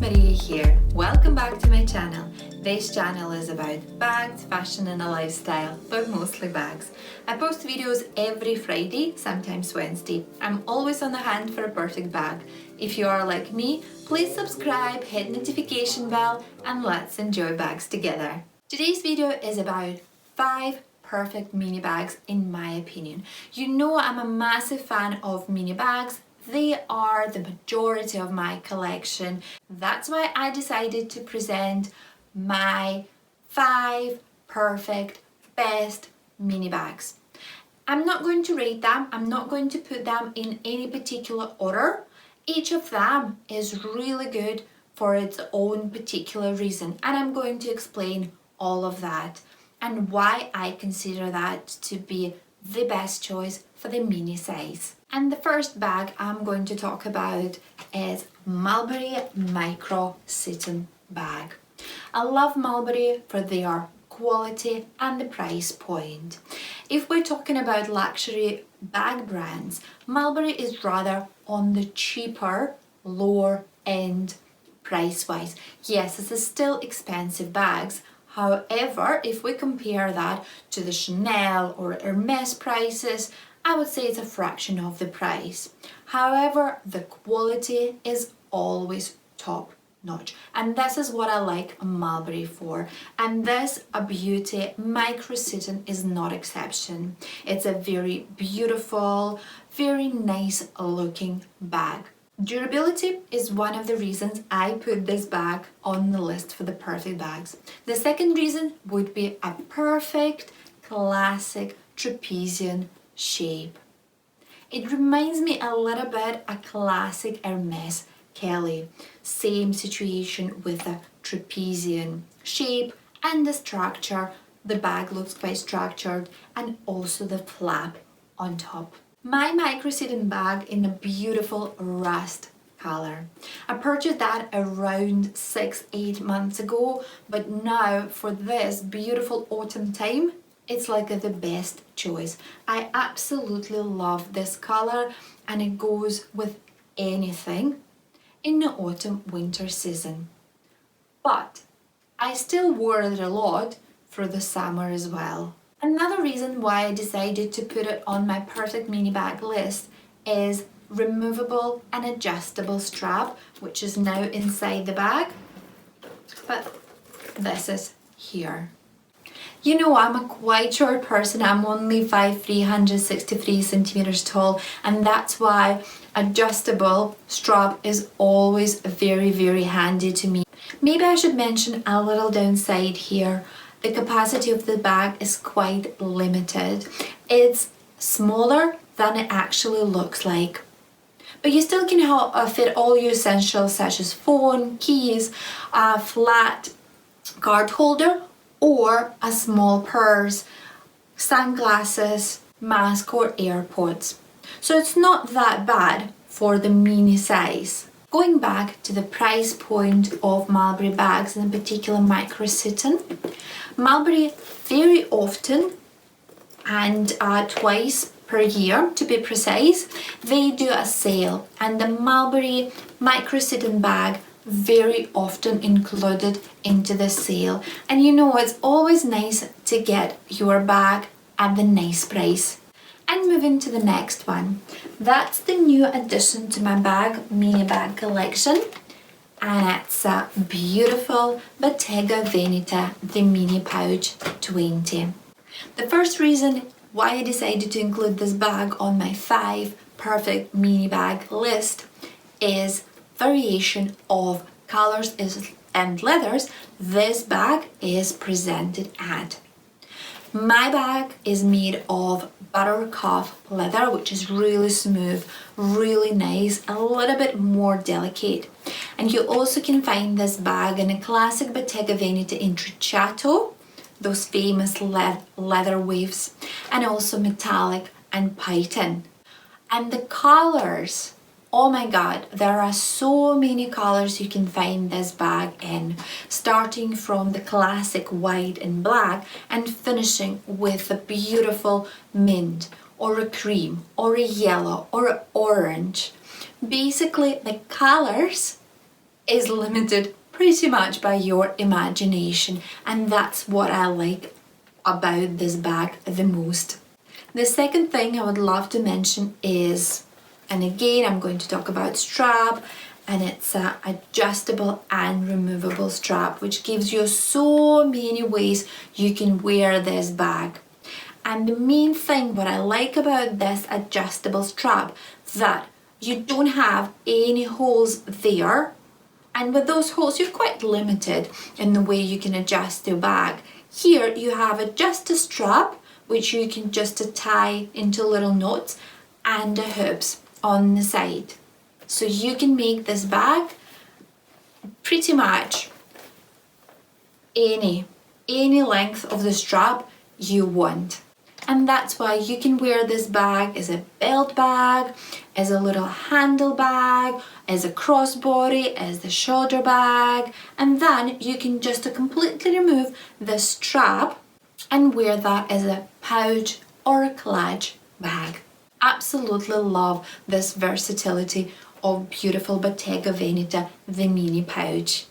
Maria here. Welcome back to my channel. This channel is about bags, fashion and a lifestyle, but mostly bags. I post videos every Friday, sometimes Wednesday. I'm always on the hunt for a perfect bag. If you are like me, please subscribe, hit notification bell, and let's enjoy bags together. Today's video is about 5 perfect mini bags in my opinion. You know I'm a massive fan of mini bags. They are the majority of my collection. That's why I decided to present my 5 perfect best mini bags. I'm not going to rate them. I'm not going to put them in any particular order. Each of them is really good for its own particular reason, and I'm going to explain all of that and why I consider that to be the best choice for the mini size. And the first bag I'm going to talk about is Mulberry Micro Seaton bag. I love Mulberry for their quality and the price point. If we're talking about luxury bag brands, Mulberry is rather on the cheaper, lower end price-wise. Yes, it's still expensive bags. However, if we compare that to the Chanel or Hermes prices, I would say it's a fraction of the price. However, the quality is always top notch, and this is what I like Mulberry for. And this a beauty Micro Seaton is not exception. It's a very beautiful, very nice looking bag. Durability is one of the reasons I put this bag on the list for the perfect bags. The second reason would be a perfect classic trapezium shape. It reminds me a little bit a classic Hermes Kelly. Same situation with the trapezium shape and the structure. The bag looks quite structured, and also the flap on top. My Micro Seaton bag in a beautiful rust color. I purchased that around 6-8 months ago, but now for this beautiful autumn time, it's like the best choice. I absolutely love this color, and it goes with anything in the autumn winter season. But I still wore it a lot for the summer as well. Another reason why I decided to put it on my perfect mini bag list is removable and adjustable strap, which is now inside the bag, but this is here. You know, I'm a quite short person. I'm only 5'3", 163 centimeters tall, and that's why adjustable strap is always very, very handy to me. Maybe I should mention a little downside here. The capacity of the bag is quite limited. It's smaller than it actually looks like. But you still can fit all your essentials such as phone, keys, a flat card holder, or a small purse, sunglasses, mask or AirPods. So it's not that bad for the mini size. Going back to the price point of Mulberry bags, in particular Micro Seaton, Mulberry very often, and twice per year to be precise, they do a sale, and the Mulberry Micro Seaton bag very often included into the sale. And you know, it's always nice to get your bag at the nice price. And moving to the next one, that's the new addition to my mini bag collection, and it's a beautiful Bottega Veneta the mini pouch 20. The first reason why I decided to include this bag on my 5 perfect mini bag list is variation of colors and leathers this bag is presented at. My bag is made of buttercup leather, which is really smooth, really nice, a little bit more delicate. And you also can find this bag in a classic Bottega Veneta intrecciato, those famous leather waves, and also metallic and python. And the colors, oh my god, there are so many colors you can find this bag in, starting from the classic white and black and finishing with a beautiful mint or a cream or a yellow or an orange. Basically the colors is limited pretty much by your imagination, and that's what I like about this bag the most. The second thing I would love to mention is, and again I'm going to talk about strap, and it's an adjustable and removable strap, which gives you so many ways you can wear this bag. And the main thing what I like about this adjustable strap, that you don't have any holes there, and with those holes you're quite limited in the way you can adjust your bag. Here you have just a strap which you can just tie into little knots and the hoops on the side. So you can make this bag pretty much any length of the strap you want. And that's why you can wear this bag as a belt bag, as a little handle bag, as a crossbody, as the shoulder bag, and then you can just completely remove the strap and wear that as a pouch or a clutch bag. Absolutely love this versatility of beautiful Bottega Veneta, the mini pouch.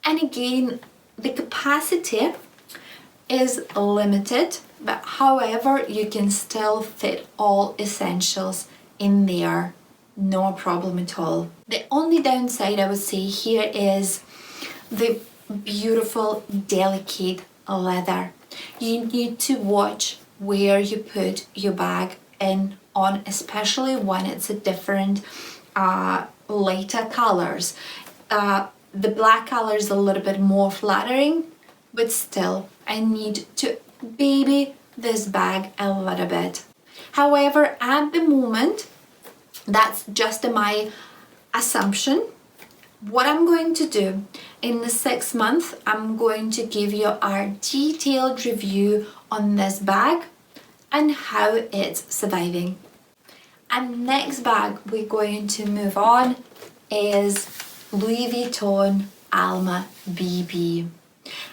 And again, the capacity is limited, but however you can still fit all essentials in there, no problem at all. The only downside I would say here is the beautiful delicate leather. You need to watch where you put your bag in on, especially when it's a different lighter colors. The black color is a little bit more flattering, but still I need to baby this bag a little bit. However, at the moment, that's just my assumption. What I'm going to do in the 6 months, I'm going to give you a detailed review on this bag and how it's surviving. And next bag we're going to move on is Louis Vuitton Alma BB.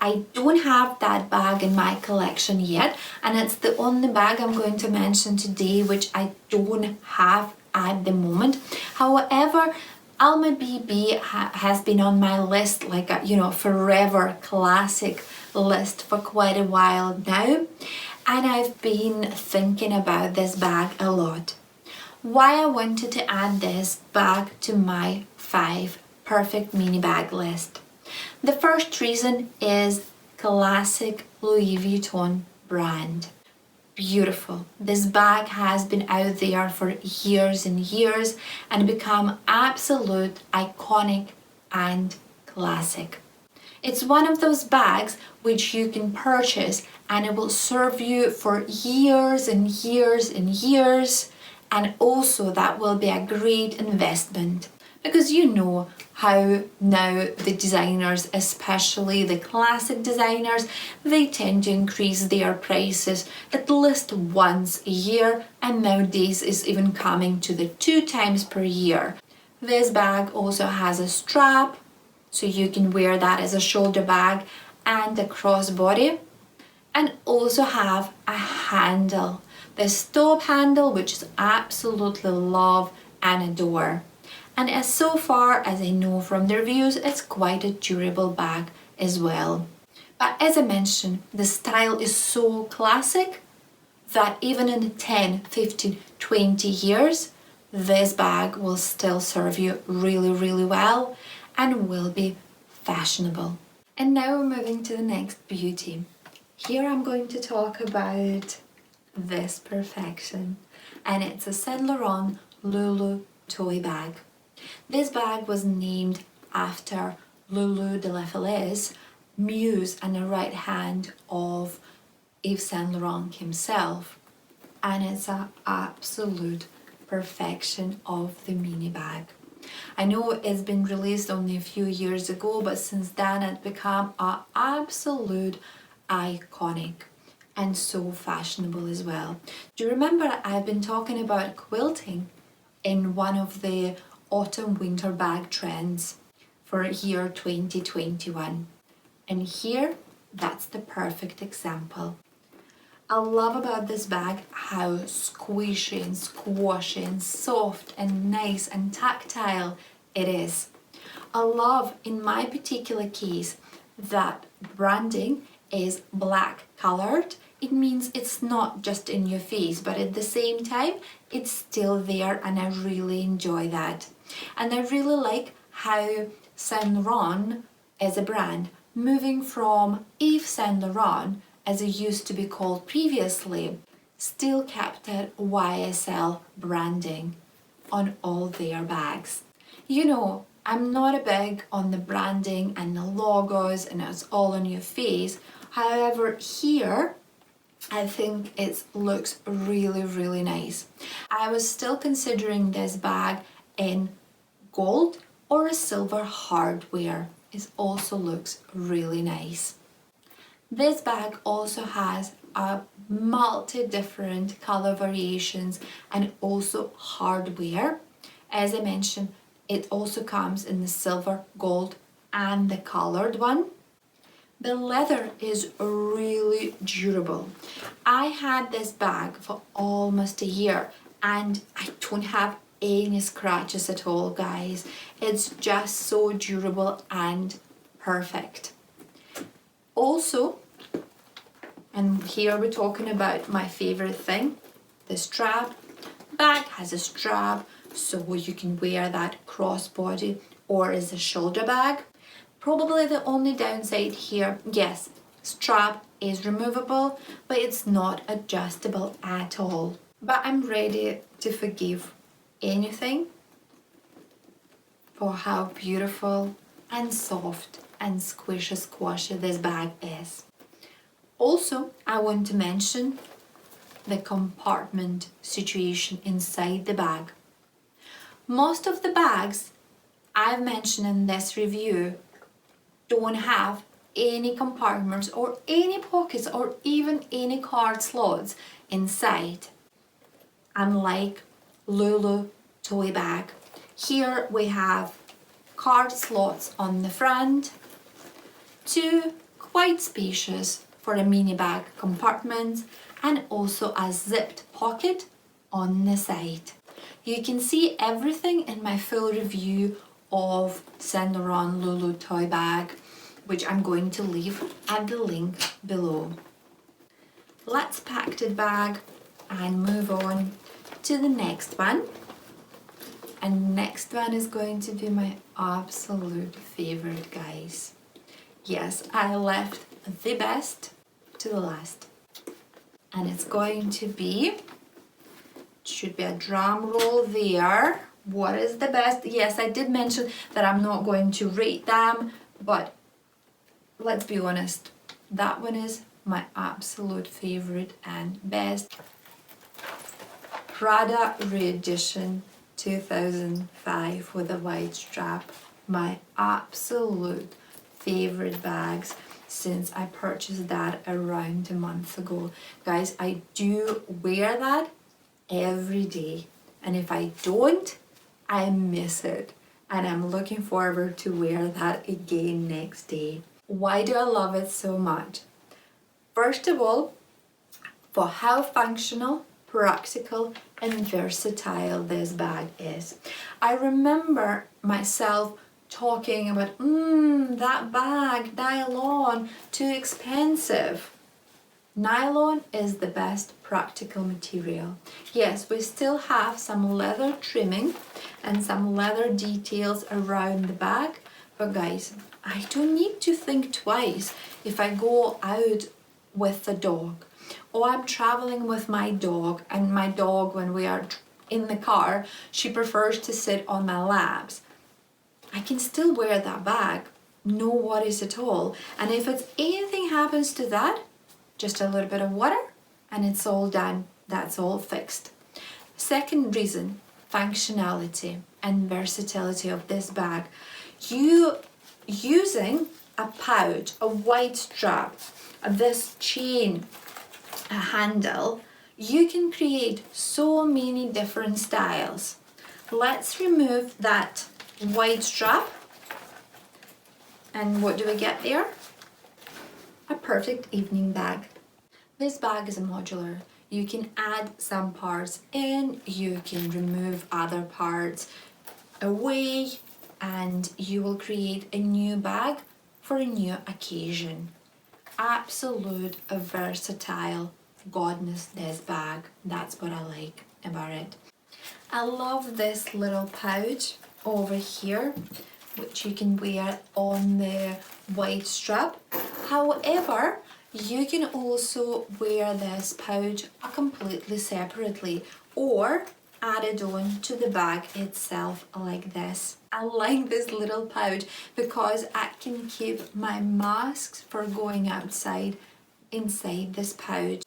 I don't have that bag in my collection yet, and it's the only bag I'm going to mention today which I don't have at the moment. However, Alma BB has been on my list, like a forever classic list for quite a while now, and I've been thinking about this bag a lot. Why I wanted to add this bag to my 5 perfect mini bag list. The first reason is classic Louis Vuitton brand. Beautiful. This bag has been out there for years and years and become absolute iconic and classic. It's one of those bags which you can purchase and it will serve you for years and years and years, and also that will be a great investment. Because you know how now the designers, especially the classic designers, they tend to increase their prices at least once a year, and nowadays is even coming to the 2 times per year. This bag also has a strap, so you can wear that as a shoulder bag and a crossbody, and also have a handle, the stop handle, which is absolutely love and adore. And as so far as I know from the reviews, it's quite a durable bag as well. But as I mentioned, the style is so classic that even in 10, 15, 20 years, this bag will still serve you really, really well and will be fashionable. And now we're moving to the next beauty. Here I'm going to talk about this perfection, and it's a Saint Laurent LouLou toy bag. This bag was named after LouLou de la Falaise, muse and the right hand of Yves Saint Laurent himself, and it's an absolute perfection of the mini bag. I know it's been released only a few years ago, but since then it's become an absolute iconic and so fashionable as well. Do you remember I've been talking about quilting in one of the autumn winter bag trends for year 2021, and here that's the perfect example. I love about this bag how squishy and squashy and soft and nice and tactile it is. I love in my particular case that branding is black colored. It means it's not just in your face, but at the same time it's still there, and I really enjoy that. And I really like how Saint Laurent as a brand, moving from Yves Saint Laurent as it used to be called previously, still kept that YSL branding on all their bags. You know, I'm not a big on the branding and the logos and it's all on your face. However, here I think it looks really, really nice. I was still considering this bag in gold or a silver hardware. It also looks really nice. This bag also has a multi different color variations and also hardware. As I mentioned, it also comes in the silver, gold and the colored one. The leather is really durable. I had this bag for almost a year and I don't have any scratches at all, guys. It's just so durable and perfect. Also, and here we're talking about my favorite thing, the strap. Bag has a strap so you can wear that crossbody or as a shoulder bag. Probably the only downside here, yes, strap is removable, but it's not adjustable at all. But I'm ready to forgive anything for how beautiful and soft and squishy this bag is. Also, I want to mention the compartment situation inside the bag. Most of the bags I've mentioned in this review don't have any compartments or any pockets or even any card slots inside. Unlike LouLou toy bag, here we have card slots on the front, two quite spacious for a mini bag compartment, and also a zipped pocket on the side. You can see everything in my full review of Saint Laurent LouLou toy bag, which I'm going to leave at the link below. Let's pack the bag and move on to the next one. And next one is going to be my absolute favorite, guys. Yes, I left the best to the last. And it's going to be, should be a drum roll there. What is the best? Yes, I did mention that I'm not going to rate them, but let's be honest, that one is my absolute favorite and best. Prada Re-Edition 2005 with a wide strap. My absolute favorite bags since I purchased that around a month ago. Guys, I do wear that every day, and if I don't, I miss it, and I'm looking forward to wear that again next day. Why do I love it so much? First of all, for how functional, practical and versatile this bag is. I remember myself talking about, that bag, nylon, too expensive. Nylon is the best practical material. Yes, we still have some leather trimming and some leather details around the bag, but guys, I don't need to think twice if I go out with the dog, or I'm traveling with my dog, and my dog, when we are in the car, she prefers to sit on my laps. I can still wear that bag, no worries at all. And if it's anything happens to that, just a little bit of water and it's all done. That's all fixed. Second reason, functionality and versatility of this bag. You using a pouch, a wide strap, this chain handle, you can create so many different styles. Let's remove that wide strap, and what do we get there? A perfect evening bag. This bag is a modular. You can add some parts in, you can remove other parts away. and you will create a new bag for a new occasion. Absolute versatile godness, this bag. That's what I like about it. I love this little pouch over here, which you can wear on the white strap. However, you can also wear this pouch completely separately or add it on to the bag itself like this. I like this little pouch because I can keep my masks for going outside inside this pouch.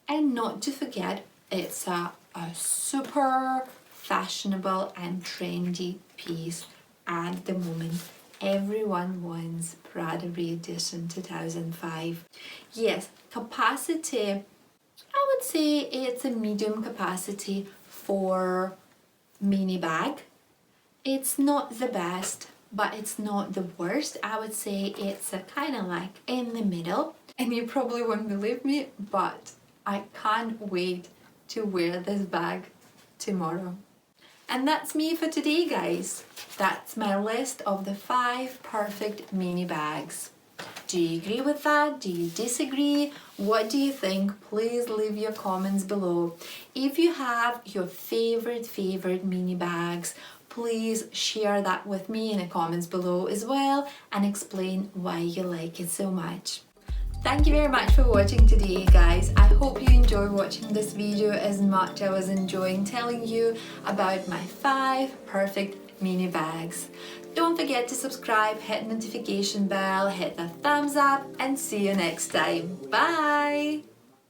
And not to forget, it's a super fashionable and trendy piece at the moment. Everyone wants Prada Re-Edition 2005. Yes, capacity, I would say it's a medium capacity for mini bag. It's not the best, but it's not the worst. I would say it's a kind of like in the middle. And you probably won't believe me, but I can't wait to wear this bag tomorrow. And that's me for today, guys. That's my list of the 5 perfect mini bags. Do you agree with that? Do you disagree? What do you think? Please leave your comments below. If you have your favorite mini bags, please share that with me in the comments below as well and explain why you like it so much. Thank you very much for watching today, guys. I hope you enjoy watching this video as much as I was enjoying telling you about my 5 perfect mini bags. Don't forget to subscribe, hit the notification bell, hit the thumbs up, and see you next time. Bye!